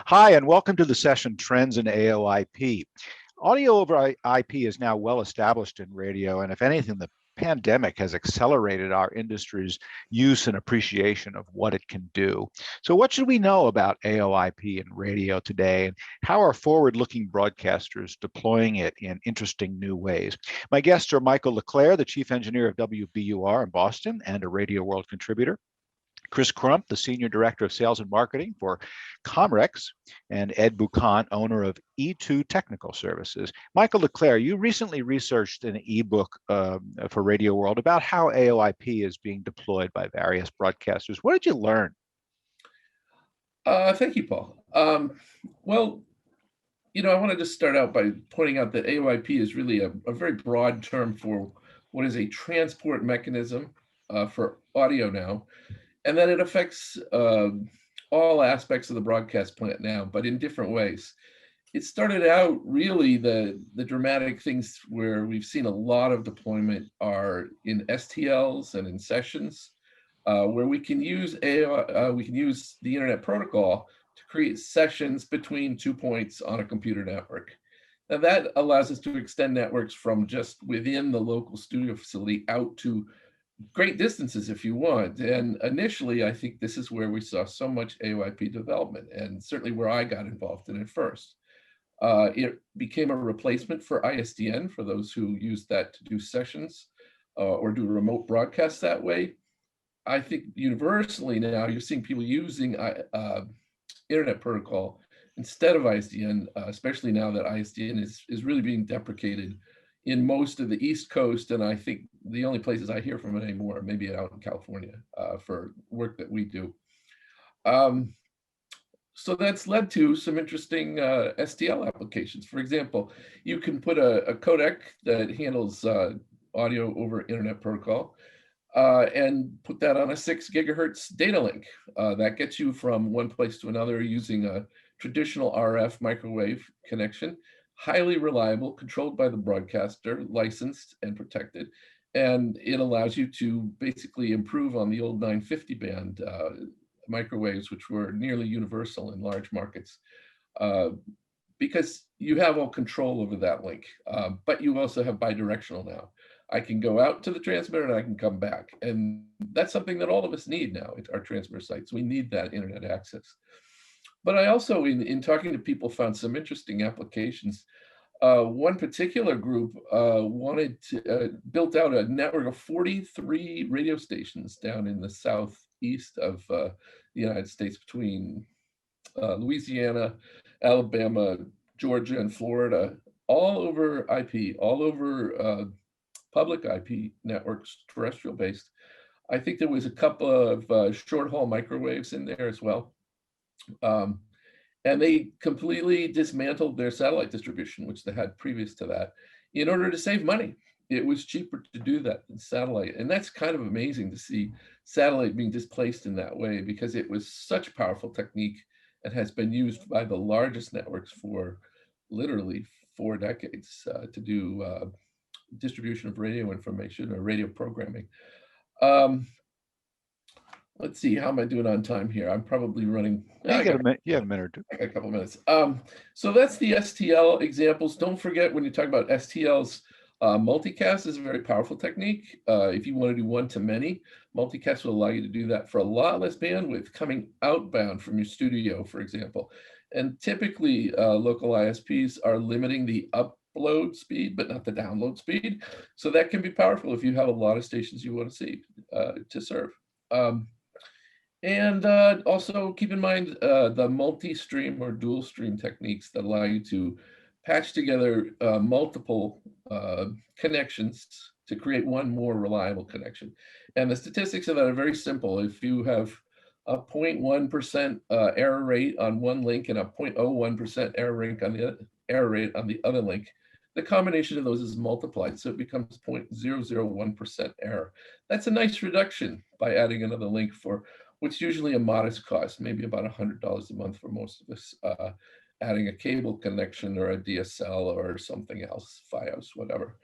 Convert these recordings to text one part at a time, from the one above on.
Hi, and welcome to the session Trends in AoIP. Audio over IP is now well established in radio, and if anything, the pandemic has accelerated our industry's use and appreciation of what it can do. So, what should we know about AoIP in radio today, and how are forward-looking broadcasters deploying it in interesting new ways? My guests are Michael LeClaire, the chief engineer of WBUR in Boston and a Radio World contributor. Chris Crump, the Senior Director of Sales and Marketing for Comrex, and Ed Buchan, owner of E2 Technical Services. Michael LeClaire, you recently researched an ebook for Radio World about how AoIP is being deployed by various broadcasters. What did you learn? Thank you, Paul. Well, I wanted to start out by pointing out that AoIP is really a very broad term for what is a transport mechanism for audio now, and that it affects all aspects of the broadcast plant now, but in different ways. It started out really the dramatic things where we've seen a lot of deployment are in STLs and in sessions, where we can use the internet protocol to create sessions between 2 points on a computer network. Now that allows us to extend networks from just within the local studio facility out to great distances if you want. And initially, I think this is where we saw so much AoIP development, and certainly where I got involved in it first. It became a replacement for ISDN for those who use that to do sessions or do remote broadcasts that way. I think universally now you're seeing people using internet protocol instead of ISDN, especially now that ISDN is really being deprecated in most of the East Coast. And I think the only places I hear from it anymore are maybe out in California for work that we do. So that's led to some interesting STL applications. For example, you can put a codec that handles audio over internet protocol and put that on a 6 gigahertz data link. That gets you from one place to another using a traditional RF microwave connection, highly reliable, controlled by the broadcaster, licensed and protected. And it allows you to basically improve on the old 950 band microwaves, which were nearly universal in large markets, because you have all control over that link, but you also have bidirectional now. I can go out to the transmitter and I can come back. And that's something that all of us need now at our transmitter sites. We need that internet access. But I also, in talking to people, found some interesting applications. One particular group built out a network of 43 radio stations down in the southeast of the United States between Louisiana, Alabama, Georgia, and Florida, all over IP, all over public IP networks, terrestrial based. I think there was a couple of short haul microwaves in there as well. And they completely dismantled their satellite distribution, which they had previous to that, in order to save money. It was cheaper to do that than satellite. And that's kind of amazing to see satellite being displaced in that way, because it was such a powerful technique and has been used by the largest networks for literally 4 decades to do distribution of radio information or radio programming. Let's see, how am I doing on time here? I'm probably running. You have a minute or two. I got a couple of minutes. So that's the STL examples. Don't forget, when you talk about STLs, multicast is a very powerful technique. If you want to do one-to-many, multicast will allow you to do that for a lot less bandwidth coming outbound from your studio, for example. And typically, local ISPs are limiting the upload speed, but not the download speed. So that can be powerful if you have a lot of stations you want to see to serve. And also keep in mind the multi-stream or dual stream techniques that allow you to patch together multiple connections to create one more reliable connection. And the statistics of that are very simple. If you have a 0.1% error rate on one link and a 0.01% error rate on the other link, the combination of those is multiplied, so it becomes 0.001% error. That's a nice reduction by adding another link for what's usually a modest cost, maybe about $100 a month for most of us, adding a cable connection or a DSL or something else, Fios, whatever.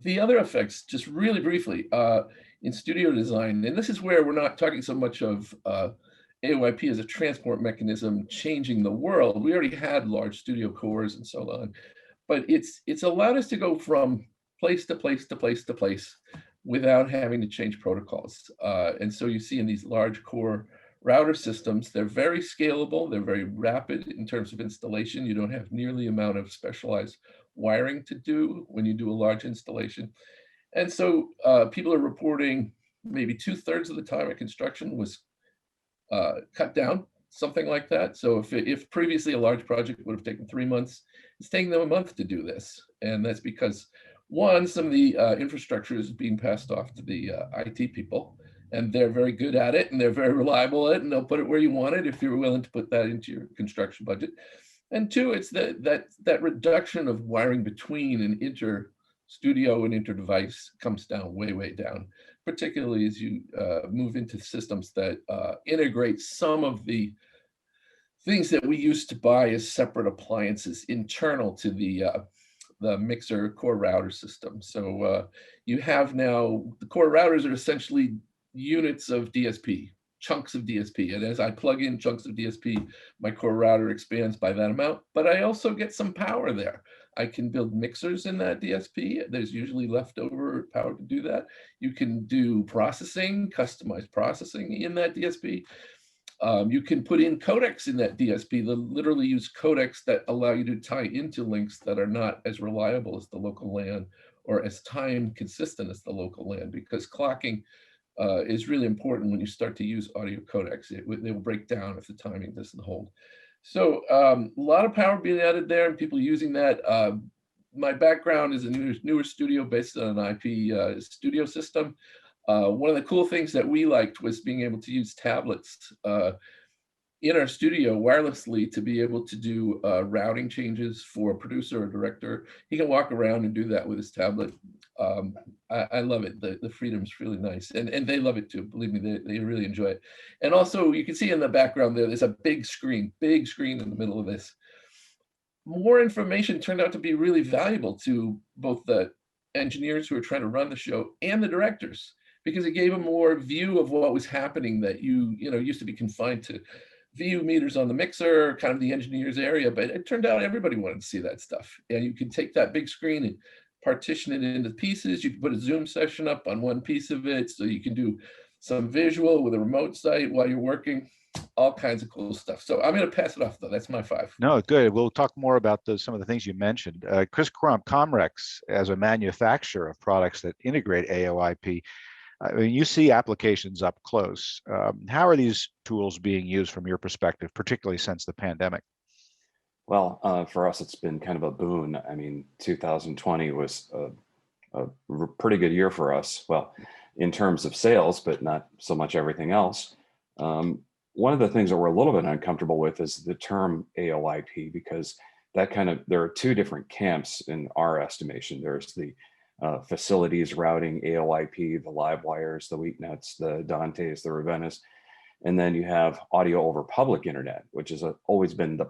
The other effects, just really briefly, in studio design, and this is where we're not talking so much of AoIP as a transport mechanism changing the world. We already had large studio cores and so on, but it's allowed us to go from place to place to place to place without having to change protocols. And so you see in these large core router systems, they're very scalable, they're very rapid in terms of installation. You don't have nearly the amount of specialized wiring to do when you do a large installation. And so people are reporting maybe 2/3 of the time at construction was cut down, something like that. So if previously a large project would have taken 3 months, it's taking them a month to do this. And that's because one, some of the infrastructure is being passed off to the IT people, and they're very good at it and they're very reliable at it, and they'll put it where you want it if you're willing to put that into your construction budget. And two, it's that reduction of wiring between an inter studio and inter device comes down way down, particularly as you move into systems that integrate some of the things that we used to buy as separate appliances internal to the mixer core router system. So you have now, the core routers are essentially units of DSP, chunks of DSP. And as I plug in chunks of DSP, my core router expands by that amount, but I also get some power there. I can build mixers in that DSP. There's usually leftover power to do that. You can do processing, customized processing in that DSP. You can put in codecs in that DSP that literally use codecs that allow you to tie into links that are not as reliable as the local LAN or as time consistent as the local LAN, because clocking is really important when you start to use audio codecs. They will break down if the timing doesn't hold. So a lot of power being added there and people using that. My background is a newer studio based on an IP studio system. One of the cool things that we liked was being able to use tablets in our studio wirelessly to be able to do routing changes for a producer or director. He can walk around and do that with his tablet. I love it. The freedom's really nice. And they love it too. Believe me, they really enjoy it. And also you can see in the background there's a big screen in the middle of this. More information turned out to be really valuable to both the engineers who are trying to run the show and the directors, because it gave them more view of what was happening that used to be confined to VU meters on the mixer, kind of the engineer's area, but it turned out everybody wanted to see that stuff. And you can take that big screen and partition it into pieces. You can put a Zoom session up on one piece of it, so you can do some visual with a remote site while you're working, all kinds of cool stuff. So I'm going to pass it off, though. That's my 5. No, good. We'll talk more about some of the things you mentioned. Chris Crump, Comrex, as a manufacturer of products that integrate AoIP, I mean, you see applications up close. How are these tools being used from your perspective, particularly since the pandemic? Well, for us, it's been kind of a boon. I mean, 2020 was a pretty good year for us. Well, in terms of sales, but not so much everything else. One of the things that we're a little bit uncomfortable with is the term AoIP, because there are two different camps in our estimation. There's the facilities routing AoIP, the live wires, the WheatNets, the Dantes, the Ravennas, and then you have audio over public internet, which has always been the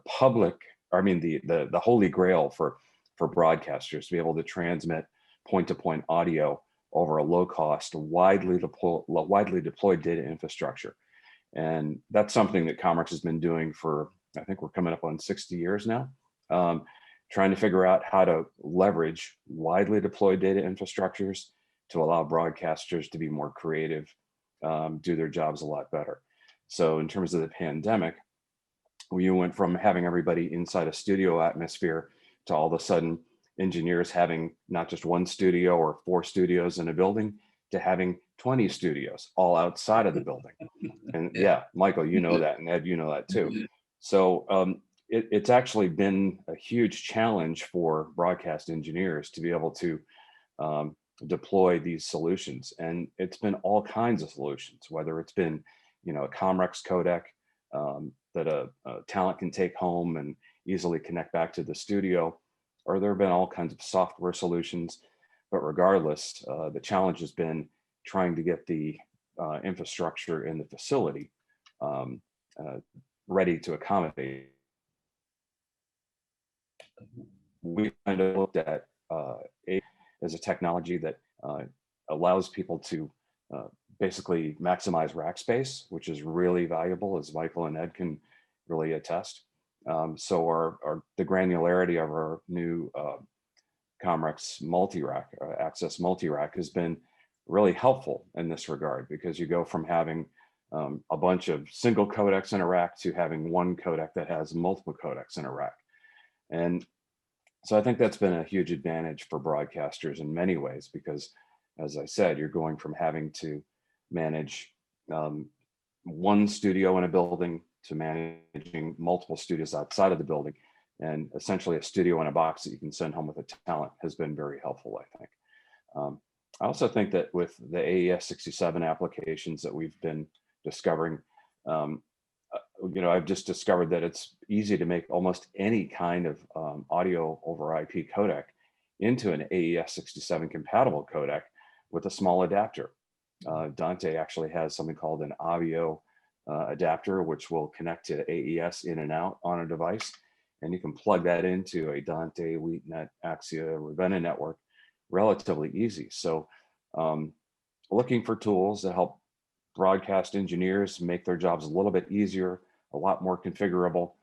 holy grail for broadcasters, to be able to transmit point-to-point audio over a low-cost, widely deployed data infrastructure. And that's something that Comrex has been doing for, I think we're coming up on 60 years now, trying to figure out how to leverage widely deployed data infrastructures to allow broadcasters to be more creative, do their jobs a lot better. So in terms of the pandemic, we went from having everybody inside a studio atmosphere to all of a sudden engineers having not just one studio or 4 studios in a building, to having 20 studios all outside of the building. And yeah, Michael, you know that, and Ed, you know that too. So it's actually been a huge challenge for broadcast engineers to be able to deploy these solutions. And it's been all kinds of solutions, whether it's been, a Comrex codec that a talent can take home and easily connect back to the studio, or there have been all kinds of software solutions. But regardless, the challenge has been trying to get the infrastructure in the facility ready to accommodate. We kind of looked at as a technology that allows people to basically maximize rack space, which is really valuable, as Michael and Ed can really attest. So the granularity of our new Comrex multi-rack, Access multi-rack, has been really helpful in this regard, because you go from having a bunch of single codecs in a rack to having one codec that has multiple codecs in a rack. And so I think that's been a huge advantage for broadcasters in many ways, because, as I said, you're going from having to manage one studio in a building to managing multiple studios outside of the building. And essentially a studio in a box that you can send home with a talent has been very helpful, I think. I also think that with the AES 67 applications that we've been discovering, I've just discovered that it's easy to make almost any kind of audio over IP codec into an AES 67 compatible codec with a small adapter. Dante actually has something called an audio adapter, which will connect to AES in and out on a device. And you can plug that into a Dante, WheatNet, Axia, Ravenna network relatively easy. So looking for tools that help broadcast engineers make their jobs a little bit easier, a lot more configurable,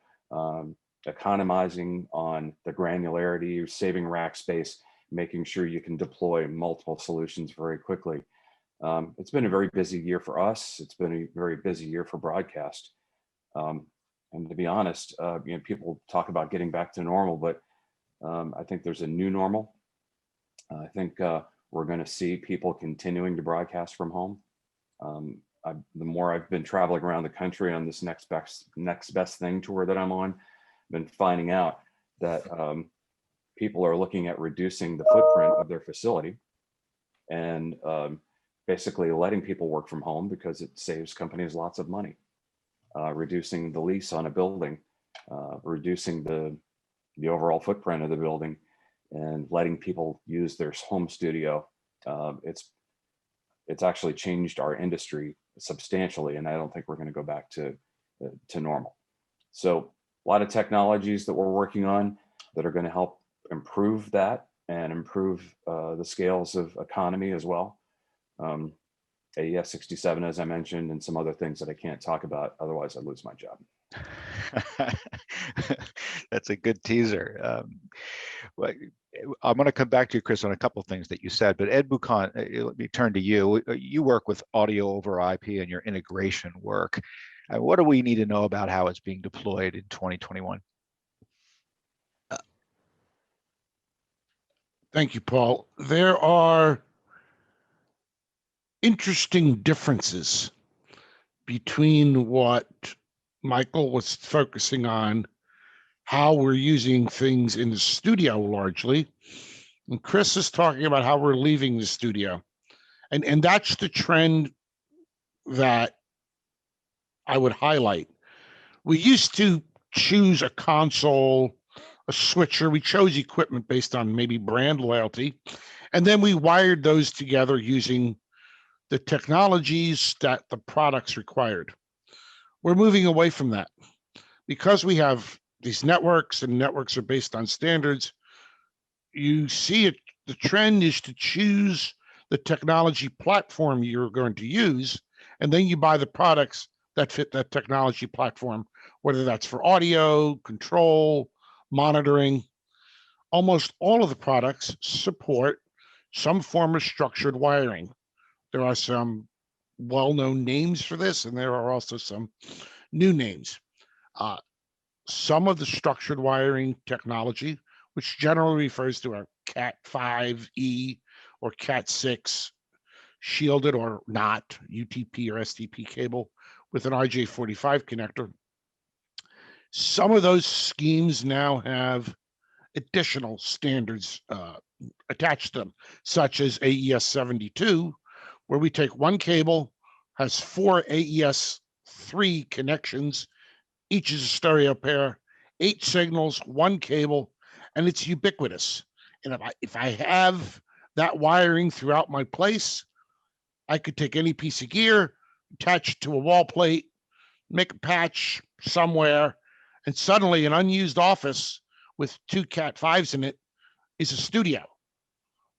economizing on the granularity, saving rack space, making sure you can deploy multiple solutions very quickly. It's been a very busy year for us. It's been a very busy year for broadcast. And to be honest, people talk about getting back to normal, but I think there's a new normal. I think we're going to see people continuing to broadcast from home. The more I've been traveling around the country on this next best thing tour that I'm on, I've been finding out that people are looking at reducing the footprint of their facility and basically letting people work from home because it saves companies lots of money. Reducing the lease on a building, reducing the overall footprint of the building, and letting people use their home studio. It's actually changed our industry substantially, and I don't think we're going to go back to normal. So a lot of technologies that we're working on that are going to help improve that and improve the scales of economy as well. AES 67, as I mentioned, and some other things that I can't talk about, otherwise I lose my job. That's a good teaser. I'm going to come back to you, Chris, on a couple of things that you said, but Ed Buchan, let me turn to you. You work with audio over IP and your integration work. What do we need to know about how it's being deployed in 2021? Thank you, Paul. There are interesting differences between what Michael was focusing on, how we're using things in the studio largely, and Chris is talking about how we're leaving the studio. And that's the trend that I would highlight. We used to choose a console, a switcher. We chose equipment based on maybe brand loyalty, and then we wired those together using the technologies that the products required. We're moving away from that because we have these networks, and networks are based on standards. You see it, the trend is to choose the technology platform you're going to use, and then you buy the products that fit that technology platform, whether that's for audio, control, monitoring. Almost all of the products support some form of structured wiring. There are some well-known names for this, and there are also some new names. Some of the structured wiring technology, which generally refers to a Cat5e or Cat6 shielded or not UTP or STP cable with an RJ45 connector. Some of those schemes now have additional standards attached to them, such as AES 72, where we take one cable, has 4 AES 3 connections, each is a stereo pair, 8 signals, 1 cable, and it's ubiquitous. And if I have that wiring throughout my place, I could take any piece of gear, attach it to a wall plate, make a patch somewhere, and suddenly an unused office with 2 Cat5s in it is a studio.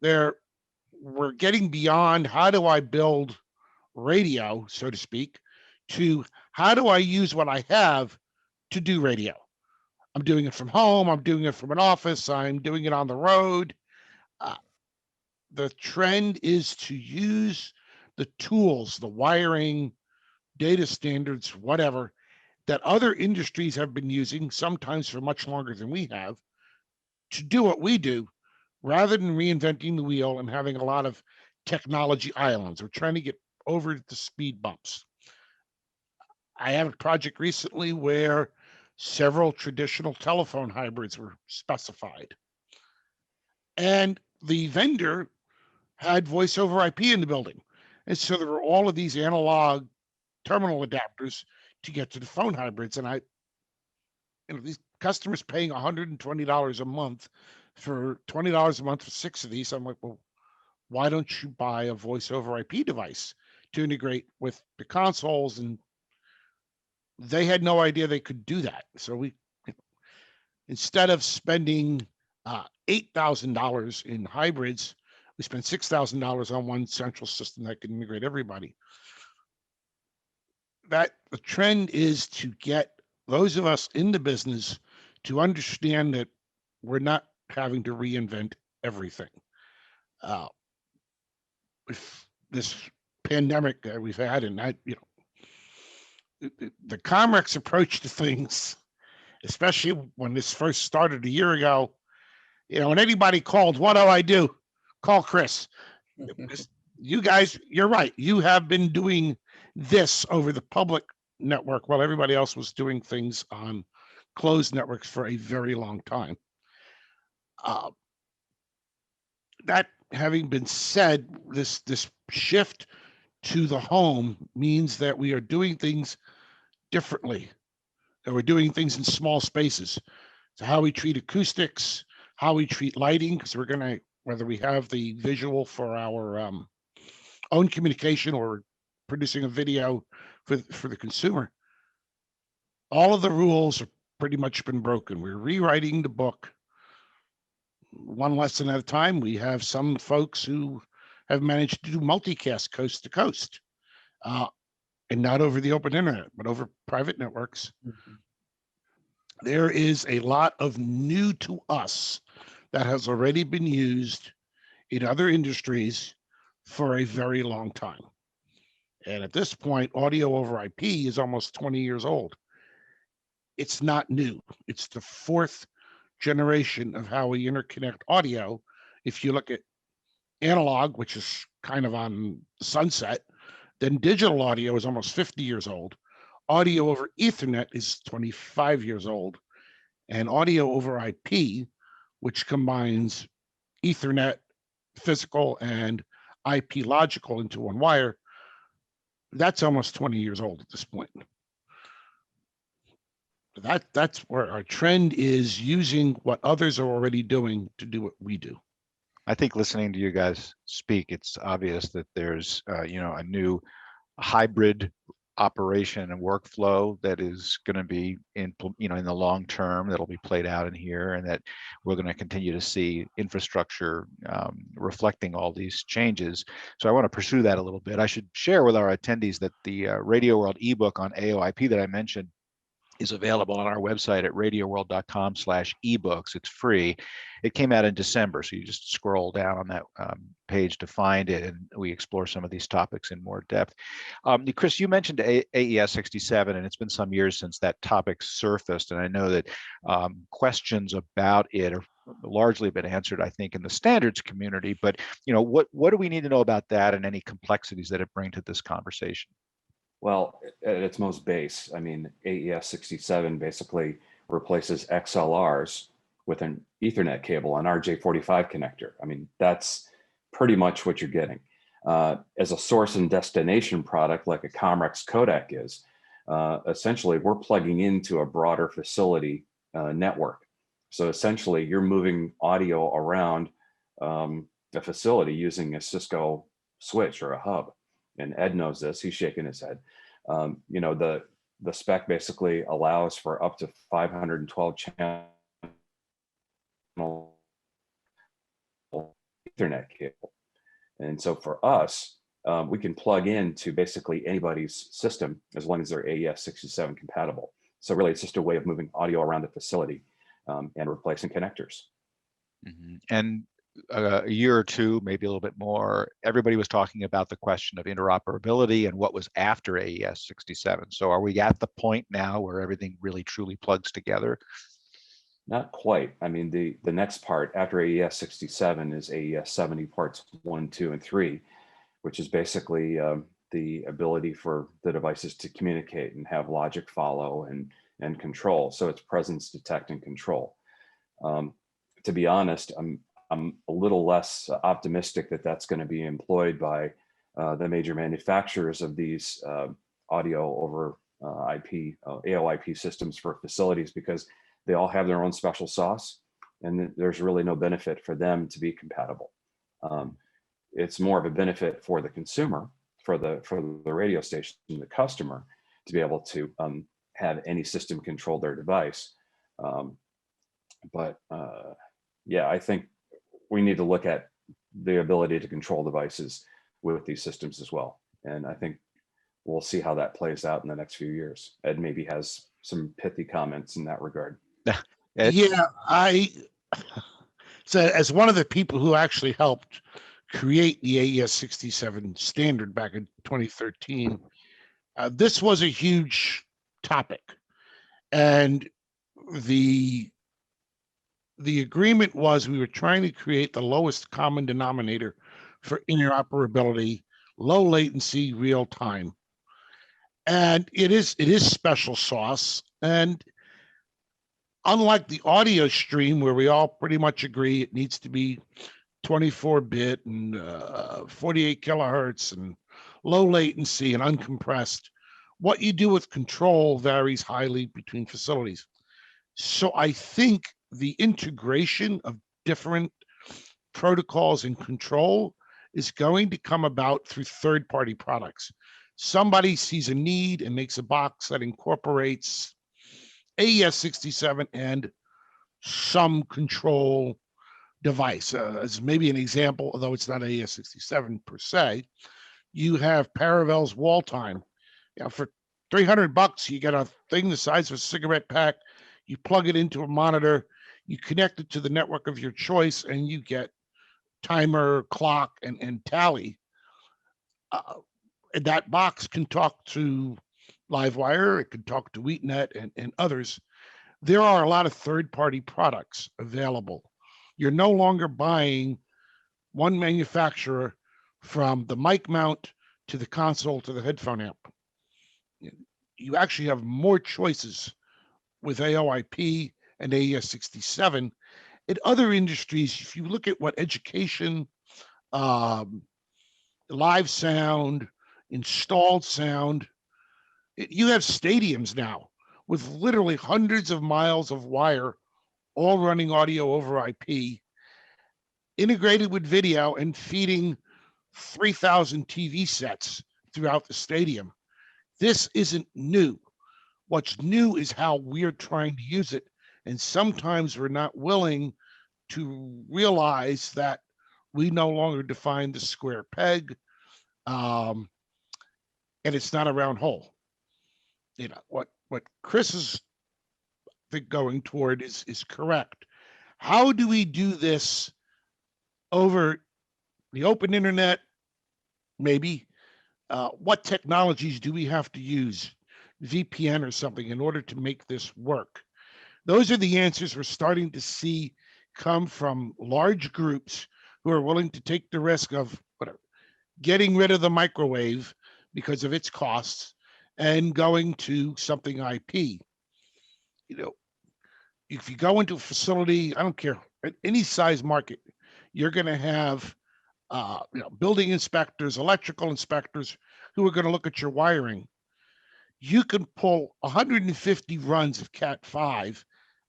We're getting beyond how do I build radio, so to speak, to how do I use what I have to do radio? I'm doing it from home. I'm doing it from an office. I'm doing it on the road. Uh, the trend is to use the tools, the wiring, data standards, whatever, that other industries have been using, sometimes for much longer than we have, to do what we do, rather than reinventing the wheel and having a lot of technology islands. We're trying to get over the speed bumps. I had a project recently where several traditional telephone hybrids were specified. And the vendor had voice over IP in the building. And so there were all of these analog terminal adapters to get to the phone hybrids. And these customers paying $120 a month for $20 a month for 6 of these. I'm like, well, why don't you buy a voice over IP device to integrate with the consoles? And they had no idea they could do that. So we, instead of spending $8,000 in hybrids, we spent $6,000 on one central system that can integrate everybody. That the trend is to get those of us in the business to understand that we're not having to reinvent everything. If this pandemic that we've had, and the Comrex approach to things, especially when this first started a year ago, when anybody called, what do I do? Call Chris. You guys, you're right. You have been doing this over the public network while everybody else was doing things on closed networks for a very long time. That having been said, this shift to the home means that we are doing things differently. That we're doing things in small spaces. So how we treat acoustics, how we treat lighting, because we're gonna, whether we have the visual for our own communication or producing a video for the consumer, all of the rules have pretty much been broken. We're rewriting the book one lesson at a time. We have some folks who have managed to do multicast coast to coast, and not over the open internet, but over private networks. Mm-hmm. There is a lot of new to us that has already been used in other industries for a very long time. And at this point, audio over IP is almost 20 years old. It's not new. It's the 4th generation of how we interconnect audio. If you look at analog, which is kind of on the sunset, then digital audio is almost 50 years old. Audio over Ethernet is 25 years old. And audio over IP, which combines Ethernet, physical, and IP logical into one wire, that's almost 20 years old at this point. That's where our trend is, using what others are already doing to do what we do. I think listening to you guys speak, it's obvious that there's a new hybrid operation and workflow that is going to be in the long term, that'll be played out in here, and that we're going to continue to see infrastructure reflecting all these changes. So I want to pursue that a little bit. I should share with our attendees that the Radio World ebook on AoIP that I mentioned is available on our website at radioworld.com/ebooks. It's free. It came out in December, so you just scroll down on that page to find it, and we explore some of these topics in more depth. Chris, you mentioned AES 67, and it's been some years since that topic surfaced, and I know that questions about it are largely been answered, I think, in the standards community. But what do we need to know about that, and any complexities that it brings to this conversation? Well, at its most base, I mean, AES 67 basically replaces XLRs with an Ethernet cable, an RJ45 connector. I mean, that's pretty much what you're getting. As a source and destination product, like a Comrex codec is, essentially we're plugging into a broader facility network. So essentially you're moving audio around the facility using a Cisco switch or a hub. And Ed knows this, he's shaking his head. The spec basically allows for up to 512 channel Ethernet cable. And so for us, we can plug into basically anybody's system as long as they're AES-67 compatible. So really, it's just a way of moving audio around the facility and replacing connectors. Mm-hmm. And a year or two, maybe a little bit more, everybody was talking about the question of interoperability and what was after AES-67. So are we at the point now where everything really truly plugs together? Not quite. I mean, the next part after AES-67 is AES-70 parts 1, 2, and 3, which is basically the ability for the devices to communicate and have logic follow and control. So it's presence, detect, and control. To be honest, I'm a little less optimistic that that's going to be employed by the major manufacturers of these audio over IP, AoIP systems for facilities, because they all have their own special sauce, and there's really no benefit for them to be compatible. It's more of a benefit for the consumer, for the radio station, the customer, to be able to have any system control their device. Yeah, I think we need to look at the ability to control devices with these systems as well. And I think we'll see how that plays out in the next few years. Ed maybe has some pithy comments in that regard. Yeah, so as one of the people who actually helped create the AES-67 standard back in 2013, this was a huge topic. And the agreement was we were trying to create the lowest common denominator for interoperability, low latency, real time. And it is special sauce. And unlike the audio stream, where we all pretty much agree it needs to be 24-bit and 48 kilohertz and low latency and uncompressed, what you do with control varies highly between facilities. So I think the integration of different protocols and control is going to come about through third-party products. Somebody sees a need and makes a box that incorporates AES-67 and some control device. As maybe an example, although it's not AES-67 per se, you have Paravel's wall time. You know, for $300, you get a thing the size of a cigarette pack. You plug it into a monitor, you connect it to the network of your choice, and you get timer, clock, and tally. And that box can talk to Livewire, it can talk to Ethernet and others. There are a lot of third-party products available. You're no longer buying one manufacturer from the mic mount to the console to the headphone amp. You actually have more choices with AoIP and AES-67. In other industries, if you look at what education, live sound, installed sound, you have stadiums now with literally hundreds of miles of wire, all running audio over IP, integrated with video and feeding 3,000 TV sets throughout the stadium. This isn't new. What's new is how we're trying to use it. And sometimes we're not willing to realize that we no longer define the square peg, and it's not a round hole. You know, what Chris is going toward is correct. How do we do this over the open internet? Maybe. What technologies do we have to use? VPN or something in order to make this work? Those are the answers we're starting to see come from large groups who are willing to take the risk of whatever, getting rid of the microwave because of its costs and going to something IP. You know, if you go into a facility, I don't care, at any size market, you're going to have building inspectors, electrical inspectors who are going to look at your wiring. You can pull 150 runs of Cat5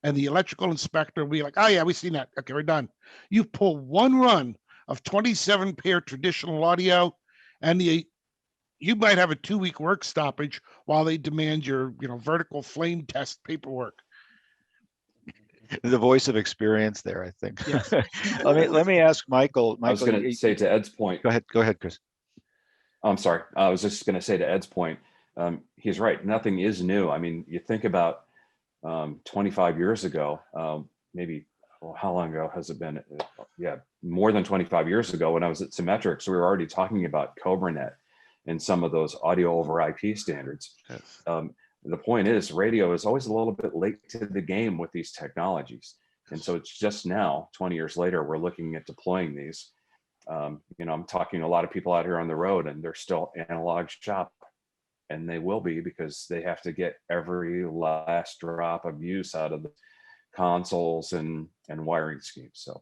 and the electrical inspector will be like, oh yeah, we've seen that. Okay, we're done. You pull one run of 27 pair traditional audio and you might have a 2-week work stoppage while they demand your vertical flame test paperwork. The voice of experience there, I think. Yes. let me ask Michael. I was going to say, to Ed's point, Go ahead, Chris. I'm sorry. I was just going to say to Ed's point, he's right. Nothing is new. I mean, you think about 25 years ago, maybe, well, how long ago has it been? Yeah, more than 25 years ago when I was at Symmetrics, we were already talking about CobraNet and some of those audio over IP standards. Yes. The point is, radio is always a little bit late to the game with these technologies. And so it's just now, 20 years later, we're looking at deploying these. I'm talking to a lot of people out here on the road, and they're still analog shop, and they will be, because they have to get every last drop of use out of the consoles and wiring schemes. So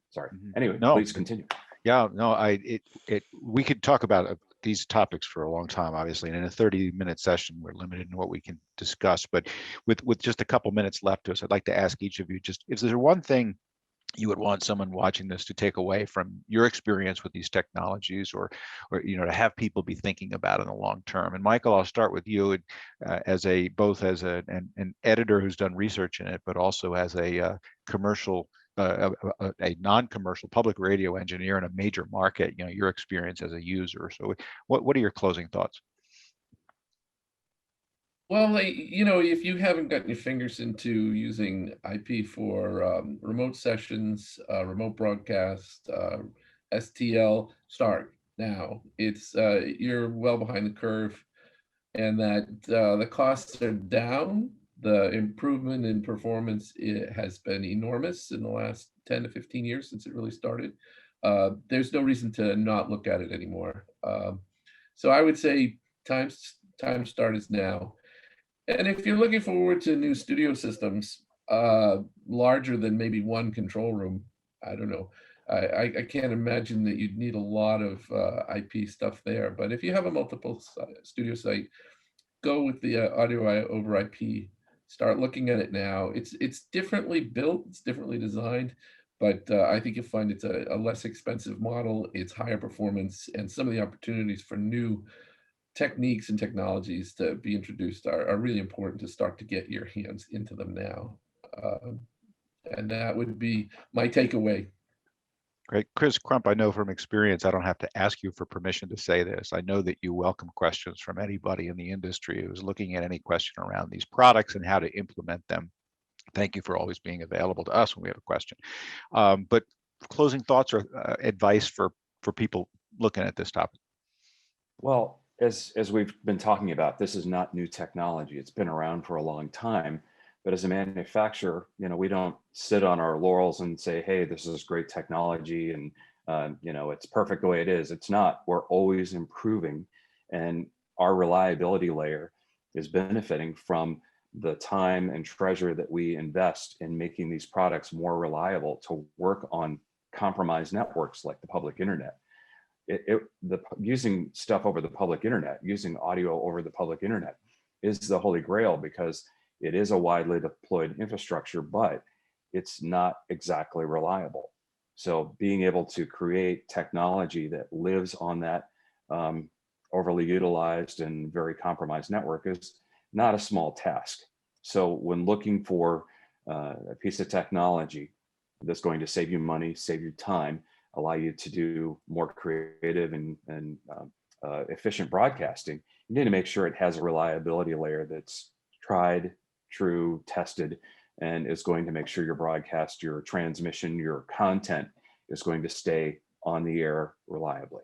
sorry. Anyway, No, please continue. yeah, no, we could talk about these topics for a long time, obviously, and in a 30-minute session, we're limited in what we can discuss. But with just a couple minutes left to us, I'd like to ask each of you, just, is there one thing you would want someone watching this to take away from your experience with these technologies, or to have people be thinking about in the long term? And Michael, I'll start with you, as both as an editor who's done research in it, but also as a commercial, a non-commercial public radio engineer in a major market. Your experience as a user. So, what are your closing thoughts? Well, if you haven't gotten your fingers into using IP for remote sessions, remote broadcast, STL, start now. It's you're well behind the curve, and that the costs are down. The improvement in performance, it has been enormous in the last 10 to 15 years since it really started. There's no reason to not look at it anymore. So I would say time start is now. And if you're looking forward to new studio systems, larger than maybe one control room, I don't know. I can't imagine that you'd need a lot of IP stuff there. But if you have a multiple studio site, go with the audio over IP. Start looking at it now. It's differently built, it's differently designed, but I think you'll find it's a less expensive model. It's higher performance, and some of the opportunities for new techniques and technologies to be introduced are really important to start to get your hands into them now. And that would be my takeaway. Great. Chris Crump, I know from experience, I don't have to ask you for permission to say this. I know that you welcome questions from anybody in the industry who's looking at any question around these products and how to implement them. Thank you for always being available to us when we have a question. But closing thoughts or advice for people looking at this topic? Well, as we've been talking about, this is not new technology. It's been around for a long time. But as a manufacturer, we don't sit on our laurels and say, hey, this is great technology and it's perfect the way it is. It's not. We're always improving, and our reliability layer is benefiting from the time and treasure that we invest in making these products more reliable to work on compromised networks like the public internet. Using stuff over the public internet, using audio over the public internet is the holy grail, because it is a widely deployed infrastructure, but it's not exactly reliable. So being able to create technology that lives on that overly utilized and very compromised network is not a small task. So when looking for a piece of technology that's going to save you money, save you time, allow you to do more creative and efficient broadcasting, you need to make sure it has a reliability layer that's tried, true, tested, and is going to make sure your broadcast, your transmission, your content is going to stay on the air reliably.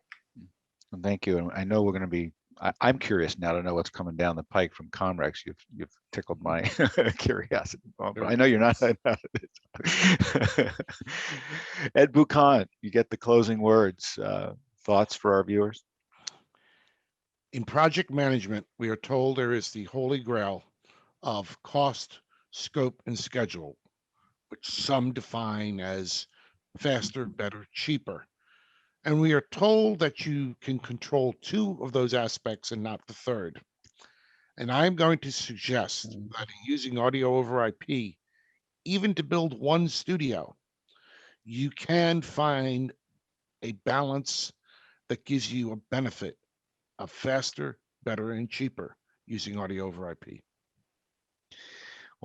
Thank you. And I know we're going to be, I'm curious now to know what's coming down the pike from Comrex. You've tickled my curiosity, but I know you're not. Ed Buchan, you get the closing words. Thoughts for our viewers? In project management, we are told there is the holy grail of cost, scope, and schedule, which some define as faster, better, cheaper. And we are told that you can control two of those aspects and not the third. And I'm going to suggest that using audio over IP, even to build one studio, you can find a balance that gives you a benefit of faster, better, and cheaper using audio over IP.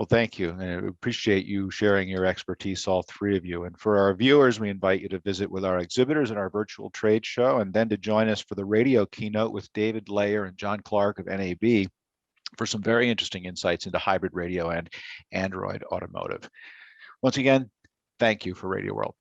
Well, thank you. And I appreciate you sharing your expertise, all three of you. And for our viewers, we invite you to visit with our exhibitors at our virtual trade show, and then to join us for the radio keynote with David Layer and John Clark of NAB for some very interesting insights into hybrid radio and Android automotive. Once again, thank you for Radio World.